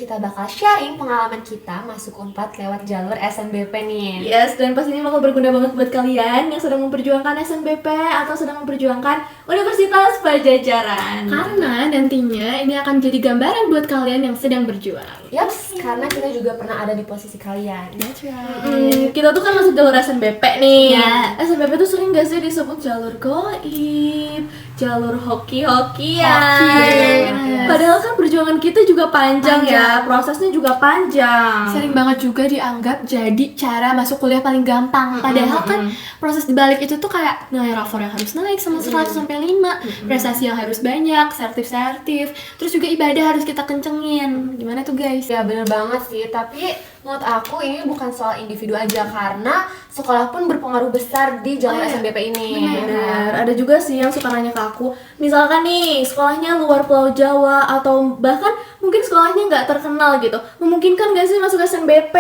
kita bakal sharing pengalaman kita masuk Unpad lewat jalur SNBP nih. Yes, dan pastinya bakal berguna banget buat kalian yang sedang memperjuangkan SNBP atau sedang memperjuangkan Universitas Pajajaran. Karena nantinya ini akan jadi gambaran buat kalian yang sedang berjuang. Yaps, karena kita juga pernah ada di posisi kalian. That's right. Kita tuh kan masuk jalur SNBP nih. Ya. SNBP tuh sering gak sih disebut jalur goib, jalur hoki-hokian. Hoki. Padahal kan perjuangan kita juga panjang ya, prosesnya juga panjang. Sering banget juga dianggap jadi cara masuk kuliah paling gampang. Padahal kan proses dibalik itu tuh kayak nilai rapor yang harus naik sama 100 sampai 5, prestasi yang harus banyak, sertif, terus juga ibadah harus kita kencengin. Gimana tuh guys? Ya bener banget sih, tapi menurut aku ini bukan soal individu aja karena sekolah pun berpengaruh besar di jalur SNBP ini. Bener, ada juga sih yang suka nanya ke aku, misalkan nih sekolahnya luar Pulau Jawa atau bahkan mungkin sekolahnya nggak terkenal gitu, memungkinkan nggak sih masuk SNBP?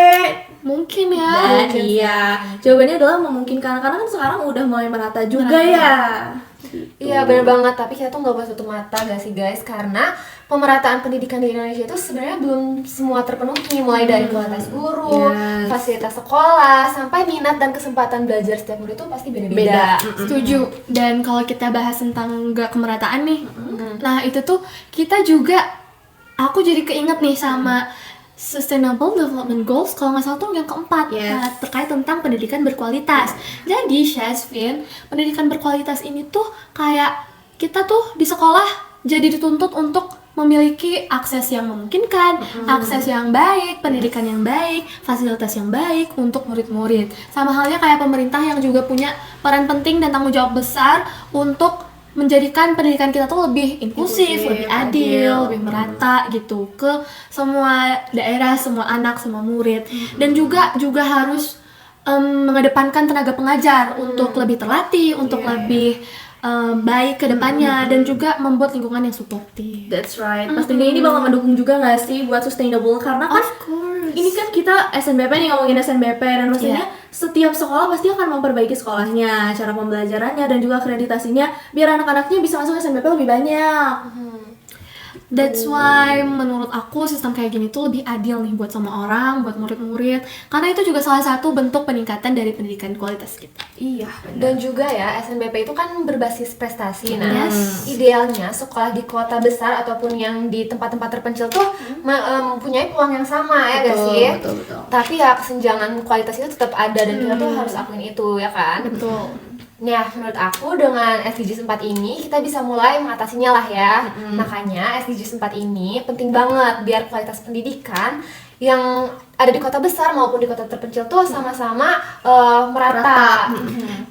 Mungkin ya. Dan iya, jawabannya adalah memungkinkan karena kan sekarang udah mulai merata juga ya. Iya bener banget, tapi kita tuh nggak boleh tutup mata gak sih guys, karena pemerataan pendidikan di Indonesia itu sebenarnya belum semua terpenuhi, mulai dari kualitas guru, fasilitas sekolah, sampai minat dan kesempatan belajar setiap murid itu pasti beda-beda. Setuju. Dan kalau kita bahas tentang gak kemerataan nih, nah itu tuh kita juga, aku jadi keinget nih sama Sustainable Development Goals, kalau nggak salah tuh yang keempat, terkait tentang pendidikan berkualitas. Jadi Syazvin, pendidikan berkualitas ini tuh kayak kita tuh di sekolah jadi dituntut untuk memiliki akses yang memungkinkan, akses yang baik, pendidikan yang baik, fasilitas yang baik untuk murid-murid. Sama halnya kayak pemerintah yang juga punya peran penting dan tanggung jawab besar untuk menjadikan pendidikan kita tuh lebih inklusif, lebih adil, lebih merata gitu ke semua daerah, semua anak, semua murid. Dan juga harus mengedepankan tenaga pengajar untuk lebih terlatih, untuk lebih baik ke depannya, dan juga membuat lingkungan yang suportif. That's right. Pastinya ini bakal mendukung juga nggak sih buat sustainable, karena kan Of course. ini kan kita SNBP nih, ngomongin SNBP, dan maksudnya setiap sekolah pasti akan memperbaiki sekolahnya, cara pembelajarannya, dan juga akreditasinya biar anak-anaknya bisa masuk SNBP lebih banyak. That's why menurut aku sistem kayak gini tuh lebih adil nih buat semua orang, buat murid-murid, karena itu juga salah satu bentuk peningkatan dari pendidikan kualitas kita. Iya. Dan juga ya, SNBP itu kan berbasis prestasi. Nah, idealnya sekolah di kota besar ataupun yang di tempat-tempat terpencil tuh mempunyai peluang yang sama, ya gak sih? Betul. Tapi ya kesenjangan kualitas itu tetap ada dan kita tuh harus akuin itu, ya kan? Betul. Nah, menurut aku dengan SDGs 4 ini kita bisa mulai mengatasinya lah ya. Makanya SDGs 4 ini penting banget biar kualitas pendidikan yang ada di kota besar maupun di kota terpencil tuh sama-sama merata.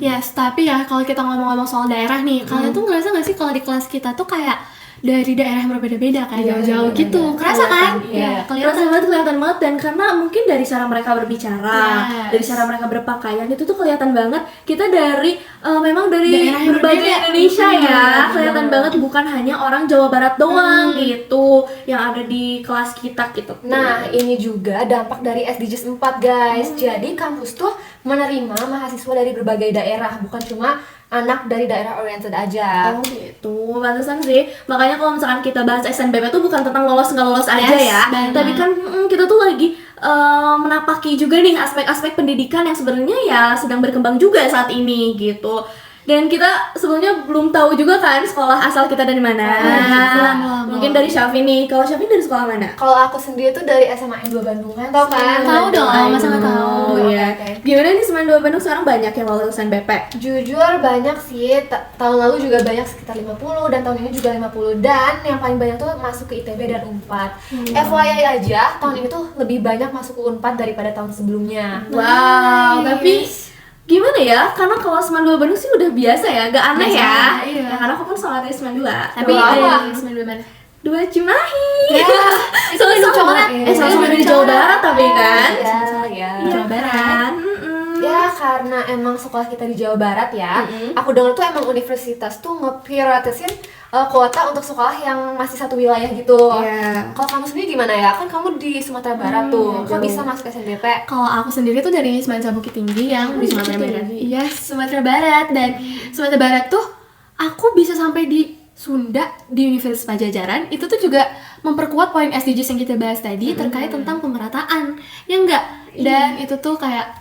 Yes, tapi ya kalau kita ngomong-ngomong soal daerah nih, kalian tuh ngerasa gak sih kalau di kelas kita tuh kayak dari daerah yang berbeda-beda, kayak jauh-jauh gitu, kerasa kan? Iya, kelihatan. kelihatan banget, dan karena mungkin dari cara mereka berbicara, dari cara mereka berpakaian, itu tuh kelihatan banget kita dari memang dari daerah yang berbagai berbeda. Indonesia ya, kelihatan banget bukan hanya orang Jawa Barat doang gitu yang ada di kelas kita gitu. Nah, ini juga dampak dari SDGs 4 guys. Jadi kampus tuh menerima mahasiswa dari berbagai daerah, bukan cuma anak dari daerah oriented aja. Oh gitu, pantesan sih. Makanya kalau misalkan kita bahas SNBP tuh bukan tentang lolos nggak lolos aja ya, benar. tapi kan kita tuh lagi menapaki juga nih aspek-aspek pendidikan yang sebenarnya ya sedang berkembang juga saat ini gitu. Dan kita sebelumnya belum tahu juga kan sekolah asal kita dari mana. Mungkin dari Syafin nih. Kalau Syafin dari sekolah mana? Kalau aku sendiri tuh dari SMA N2 Bandung, kan tau kan? Tahu dong, masa nggak tahu? Oh iya. Gimana nih SMA N2 Bandung sekarang banyak yang lolos SNBP? Jujur banyak sih, tahun lalu juga banyak sekitar 50 dan tahun ini juga 50, dan yang paling banyak tuh masuk ke ITB dan Unpad. FYI aja, tahun ini tuh lebih banyak masuk ke Unpad daripada tahun sebelumnya. Wow, tapi gimana ya? Karena kalau SMA 2 Bandung sih udah biasa ya, gak aneh ya. Iya. Ya karena aku pun sekolah dari SMA 2. Tapi dari 92 mana? 2 Cimahi. Ya, itu Bandung Jawa Barat. Sama dari Jawa Barat tapi kan. Iya. Jawa Barat. Ya karena emang sekolah kita di Jawa Barat ya. Aku dengar tuh emang universitas tuh ngeprioritasin kuota untuk sekolah yang masih satu wilayah gitu. Iya. Kalau kamu sendiri gimana ya? Kan kamu di Sumatera Barat tuh. Kok bisa masuk SNBP? Kalau aku sendiri tuh dari Semansa Bukit Tinggi yang di Sumatera Barat. Iya, Sumatera Barat. Dan Sumatera Barat tuh aku bisa sampai di Sunda di Universitas Pajajaran itu tuh juga memperkuat poin SDGs yang kita bahas tadi terkait tentang pemerataan. Ya enggak? Dan itu tuh kayak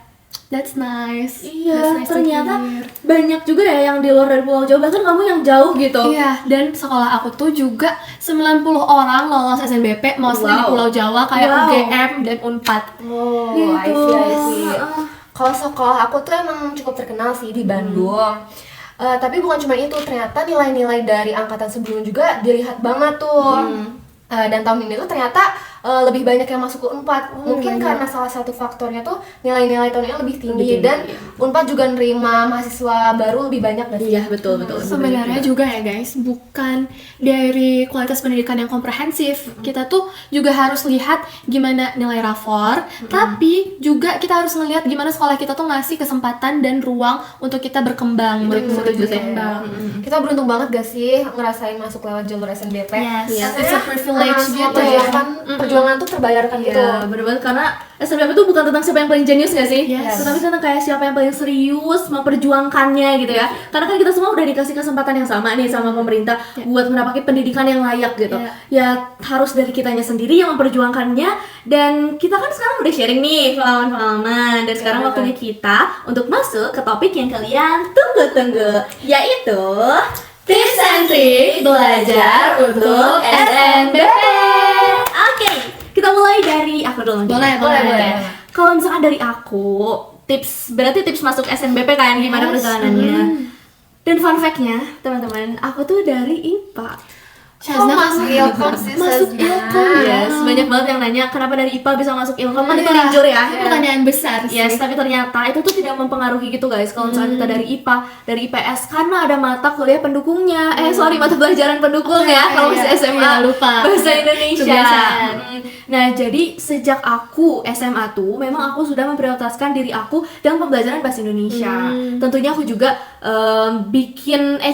that's nice. Iya, That's nice to ternyata hear. banyak juga ya yang di luar dari Pulau Jawa, bahkan kamu yang jauh gitu. Iya, dan sekolah aku tuh juga 90 orang lolos SNBP, mostly di Wow. Pulau Jawa kayak Wow. UGM dan Unpad. Oh, Gitu. I see. Heeh. Kalau sekolah aku tuh emang cukup terkenal sih di Bandung. Tapi bukan cuma itu, ternyata nilai-nilai dari angkatan sebelumnya juga dilihat banget tuh. Dan tahun ini tuh ternyata lebih banyak yang masuk ke Unpad. Mungkin karena salah satu faktornya tuh nilai-nilai tahun ini lebih tinggi, dan Unpad juga nerima mahasiswa baru lebih banyak dari. Iya, betul. Sebenarnya juga ya guys, bukan dari kualitas pendidikan yang komprehensif. Kita tuh juga harus lihat gimana nilai rapor, tapi juga kita harus ngelihat gimana sekolah kita tuh ngasih kesempatan dan ruang untuk kita berkembang. Kita beruntung banget gak sih ngerasain masuk lewat jalur SNBP? Yes, Rasanya, it's a privilege semua gitu ya. perjuangan tuh terbayarkan gitu. Iya, bener banget, karena SNBP itu bukan tentang siapa yang paling jenius gak sih? Yes. Tetapi tentang kayak siapa yang paling serius memperjuangkannya gitu ya. Karena kan kita semua udah dikasih kesempatan yang sama nih sama pemerintah buat mendapatkan pendidikan yang layak gitu. Ya harus dari kitanya sendiri yang memperjuangkannya, dan kita kan sekarang udah sharing nih pengalaman-pengalaman, dan sekarang waktunya kita untuk masuk ke topik yang kalian tunggu-tunggu, yaitu tips and trik belajar untuk SNBP. Oke, kita mulai dari aku dulu. Boleh. Kalau misalkan dari aku, berarti tips masuk SNBP kan, gimana perjalanannya. Dan fun fact-nya, teman-teman, aku tuh dari IPA. Kok masuk Ilkom sih? Masuk Sazna? Ilkom ya? Yes, banyak banget yang nanya kenapa dari IPA bisa masuk Ilkom, kan itu Iya, jujur ya. itu pertanyaan besar sih. Yes, tapi ternyata itu tuh tidak mempengaruhi gitu guys. Kalau misalnya kita dari IPA, dari IPS, karena ada mata kuliah pendukungnya. Mata pelajaran pendukung ya. Kalau masih SMA, Iya, lupa. bahasa Indonesia. Kebiasaan. Nah, jadi sejak aku SMA tuh, memang aku sudah memprioritaskan diri aku dalam pembelajaran bahasa Indonesia. Tentunya aku juga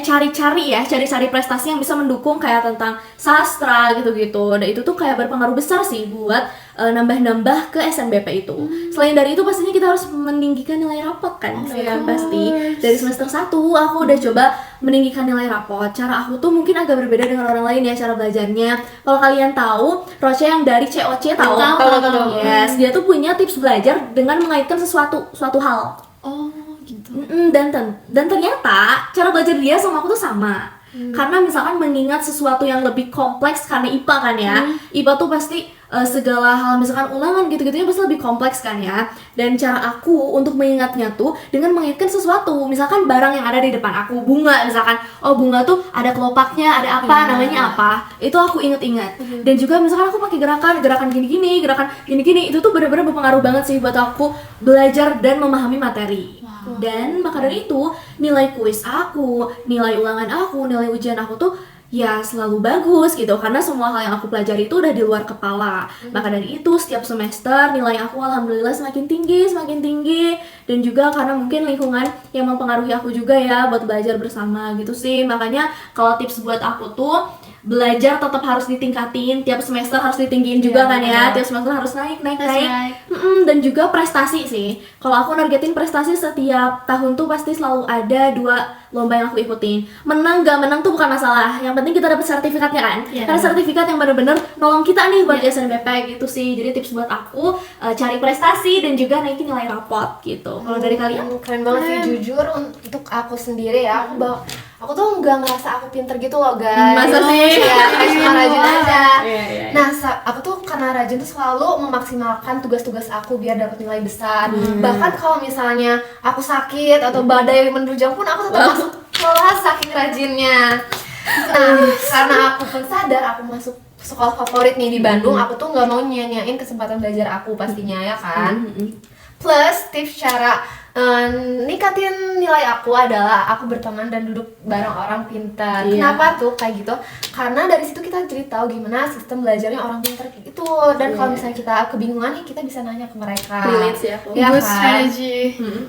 cari-cari prestasi yang bisa mendukung kayak tentang sastra gitu-gitu. Dan itu tuh kayak berpengaruh besar sih buat nambah-nambah ke SNBP itu. Selain dari itu pastinya kita harus meninggikan nilai rapot kan. Pasti. Dari semester 1 aku udah coba meninggikan nilai rapot. Cara aku tuh mungkin agak berbeda dengan orang lain ya cara belajarnya. Kalau kalian tahu, Roche yang dari COC tahu. Tahu. Yes, dia tuh punya tips belajar dengan mengaitkan suatu hal. Oh, gitu. Dan ternyata cara belajar dia sama aku tuh sama. Karena misalkan mengingat sesuatu yang lebih kompleks, karena IPA kan ya. IPA tuh pasti segala hal misalkan ulangan gitu-gitunya pasti lebih kompleks kan ya. Dan cara aku untuk mengingatnya tuh dengan mengingatkan sesuatu. Misalkan barang yang ada di depan aku, bunga misalkan. Oh, bunga tuh ada kelopaknya, ada apa, namanya apa. Itu aku ingat-ingat. Dan juga misalkan aku pakai gerakan gini-gini, gerakan gini-gini, itu tuh benar-benar berpengaruh banget sih buat aku belajar dan memahami materi. Dan maka dari itu, nilai kuis aku, nilai ulangan aku, nilai ujian aku tuh ya selalu bagus gitu, karena semua hal yang aku pelajari itu udah di luar kepala. Maka dari itu setiap semester nilai aku alhamdulillah semakin tinggi. Dan juga karena mungkin lingkungan yang mempengaruhi aku juga ya buat belajar bersama gitu sih. Makanya kalau tips buat aku tuh, belajar tetap harus ditingkatin, tiap semester harus ditinggiin juga kan ya, tiap semester harus naik. Dan juga prestasi sih. Kalau aku nargetin prestasi setiap tahun tuh pasti selalu ada 2 lomba yang aku ikutin. Menang gak menang tuh bukan masalah, yang penting kita dapat sertifikatnya kan. Karena sertifikat yang bener-bener nolong kita nih buat SNBP gitu sih. Jadi tips buat aku, cari prestasi dan juga naikin nilai rapot gitu. Kalau dari kalian? Keren banget sih, jujur untuk aku sendiri ya, aku tuh nggak ngerasa aku pinter gitu loh guys. Masa sih? Ya, kayak cuma rajin aja. Iya. Nah, aku tuh karena rajin tuh selalu memaksimalkan tugas-tugas aku biar dapat nilai besar. Bahkan kalau misalnya aku sakit atau badai menerjang pun aku tetap masuk kelas saking rajinnya. Nah, karena aku pun sadar aku masuk sekolah favorit nih di Bandung, aku tuh nggak mau nyanyain kesempatan belajar aku pastinya ya kan. Plus tips cara ningkatin nilai aku adalah aku berteman dan duduk bareng orang pintar. Kenapa tuh kayak gitu? Karena dari situ kita jadi tahu gimana sistem belajarnya orang pintar gitu. Dan kalau misalnya kita kebingungan, kita bisa nanya ke mereka. Relate sih aku. Ya Good kan? strategy.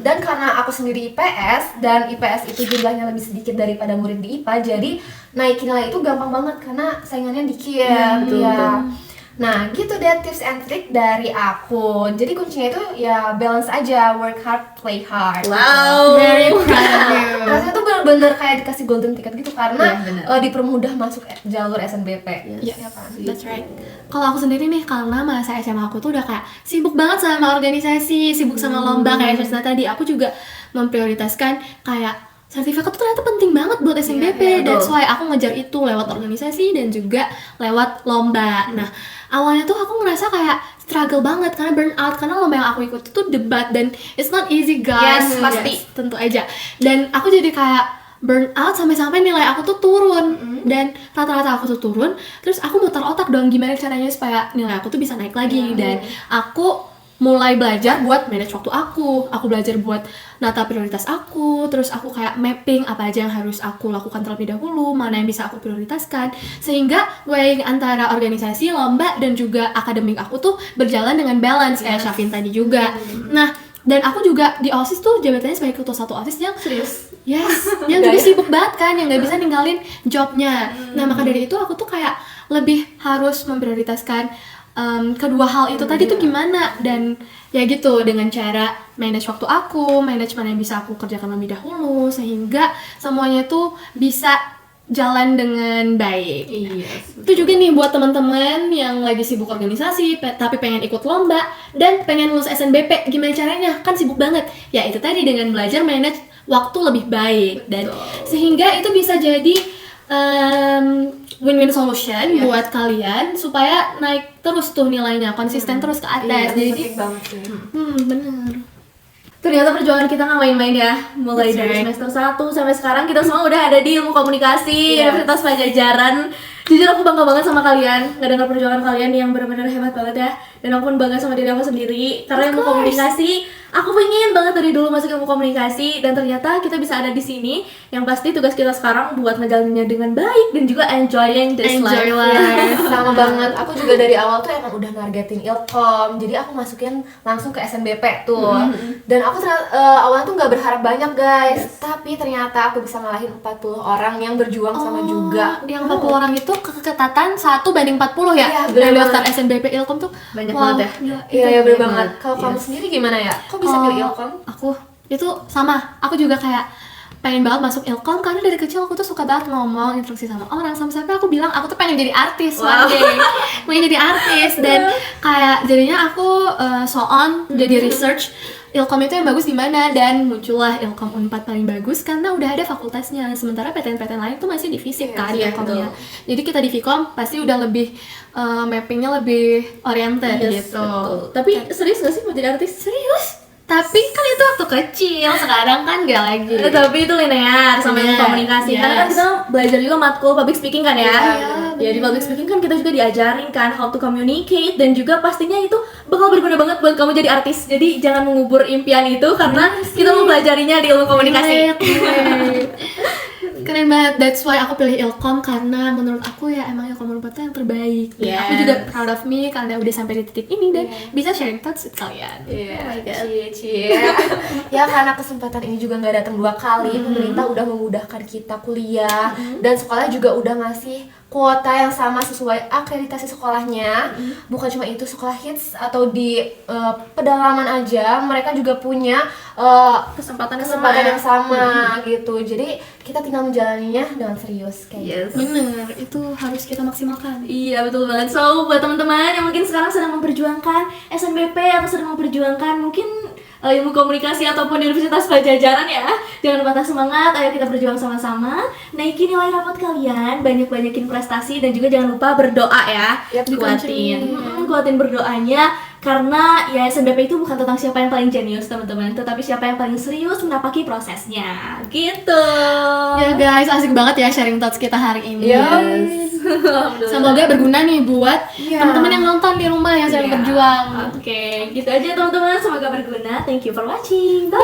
Dan karena aku sendiri IPS dan IPS itu jumlahnya lebih sedikit daripada murid di IPA, jadi naikin nilai itu gampang banget karena saingannya dikit. Betul. Nah, gitu deh tips and trick dari aku. Jadi kuncinya itu ya balance aja, work hard, play hard. Wow. Very proud of you. Rasanya tuh bener-bener kayak dikasih golden ticket gitu karena Iya, bener. dipermudah masuk jalur SNBP. Yes. Ya kan? That's right. Kalau aku sendiri nih, karena masa SMA aku tuh udah kayak sibuk banget sama organisasi, sibuk sama lomba kayak Shazna tadi, aku juga memprioritaskan kayak sertifikat tuh ternyata penting banget buat SNBP. Iya, That's why aku ngejar itu lewat organisasi dan juga lewat lomba. Nah, awalnya tuh aku ngerasa kayak struggle banget karena burn out, karena lomba yang aku ikut tuh debat dan it's not easy guys. Yes, pasti yes. tentu aja. Dan aku jadi kayak burn out sampai-sampai nilai aku tuh turun. Dan rata-rata aku tuh turun, terus aku muter otak dong gimana caranya supaya nilai aku tuh bisa naik lagi. Dan aku mulai belajar buat manage waktu aku belajar buat nata prioritas aku, terus aku kayak mapping apa aja yang harus aku lakukan terlebih dahulu, mana yang bisa aku prioritaskan, sehingga weighing antara organisasi, lomba, dan juga akademik aku tuh berjalan dengan balance kayak Syafin tadi juga. Nah, dan aku juga di OSIS tuh jabatannya sebagai ketua satu OSIS yang Serius? yes, yang juga sibuk banget kan, yang nggak bisa ninggalin jobnya. Nah, maka dari itu aku tuh kayak lebih harus memprioritaskan kedua hal itu tadi tuh gimana, dan ya gitu dengan cara manage waktu aku, manage mana yang bisa aku kerjakan lebih dahulu sehingga semuanya tuh bisa jalan dengan baik. Iya. Itu juga nih buat teman-teman yang lagi sibuk organisasi tapi pengen ikut lomba dan pengen lulus SNBP, gimana caranya? Kan sibuk banget. Ya itu tadi dengan belajar manage waktu lebih baik dan sehingga itu bisa jadi win-win solution buat kalian supaya naik terus tuh nilainya, konsisten terus ke atas. Jadi penting banget sih. bener. Ternyata perjuangan kita nggak main-main ya. Mulai That's dari right. semester 1 sampai sekarang kita semua udah ada di ilmu komunikasi Yes. Universitas Pajajaran. Jujur aku bangga banget sama kalian, ngedengar perjuangan kalian yang benar-benar hebat banget ya. Dan aku pun bangga sama diri aku sendiri karena ilmu komunikasi, aku pengen banget dari dulu masuk ilmu komunikasi dan ternyata kita bisa ada di sini. Yang pasti tugas kita sekarang buat ngejalaninnya dengan baik dan juga enjoying this Enjoy life. life. Sama banget, aku juga dari awal tuh emang udah nargetin Ilkom, jadi aku masukin langsung ke SNBP tuh. Dan aku awalnya tuh nggak berharap banyak guys, tapi ternyata aku bisa ngalahin 40 orang yang berjuang sama juga. Yang 40 orang itu keketatan 1:40 ya? Iya, bener Yang daftar banget. SNBP Ilkom tuh Banyak wow, banget ya? gila. Iya ya bener Banget. banget. Kalau kamu Yes. sendiri gimana ya? Kok bisa pilih Ilkom? Aku itu sama, aku juga kayak pengen banget masuk Ilkom karena dari kecil aku tuh suka banget ngomong, interaksi sama orang, sampai aku bilang aku tuh pengen jadi artis one day. Pengen jadi artis dan kayak jadinya aku so on jadi research Ilkom itu yang bagus di mana dan muncullah Ilkom Unpad paling bagus karena udah ada fakultasnya. Sementara PTN-PTN lain tuh masih di fisip kan iya, Ilkomnya. Jadi kita di Fikom pasti udah lebih mappingnya lebih oriented Yes, gitu. betul. Tapi serius gak sih mau jadi artis? Serius? Tapi kan itu waktu kecil, sekarang kan gak lagi. Tapi itu linear sama yang Linear, komunikasi. Karena kan yes. kita belajar juga matkul public speaking kan ya. Iya, Ya di public speaking kan kita juga diajarin kan how to communicate dan juga pastinya itu bakal berguna banget buat kamu jadi artis. Jadi jangan mengubur impian itu karena kita mau belajarinya di ilmu komunikasi. Keren banget, that's why aku pilih Ilkom karena menurut aku ya emang Ilkom Unpad tuh yang terbaik. Dan Yes. aku juga proud of me karena udah sampai di titik ini dan bisa sharing thoughts with kalian. Iya, cie. Ya karena kesempatan ini juga nggak datang dua kali. Pemerintah udah memudahkan kita kuliah dan sekolah juga udah ngasih kuota yang sama sesuai akreditasi sekolahnya. Bukan cuma itu, sekolah hits atau di pedalaman aja mereka juga punya Kesempatan yang sama gitu. Jadi kita tinggal menjalaninya dengan serius kayak Yes. Bener, itu harus kita maksimalkan. Iya betul banget. So buat teman-teman yang mungkin sekarang sedang memperjuangkan SNBP atau sedang memperjuangkan mungkin ilmu komunikasi ataupun Universitas Pajajaran ya, jangan patah semangat. Ayo kita berjuang sama-sama. Naiki nilai rapot kalian, banyak-banyakin prestasi dan juga jangan lupa berdoa ya. Yap, Kuatin, kuatin berdoanya karena ya SNBP itu bukan tentang siapa yang paling jenius teman-teman, tetapi siapa yang paling serius menapaki prosesnya. Gitu. Ya guys, asik banget ya sharing thoughts kita hari ini. Yes. Semoga berguna nih buat Iya. teman-teman yang nonton di rumah yang sedang Iya. berjuang. Oke, gitu aja teman-teman. Semoga berguna. Thank you for watching. Bye.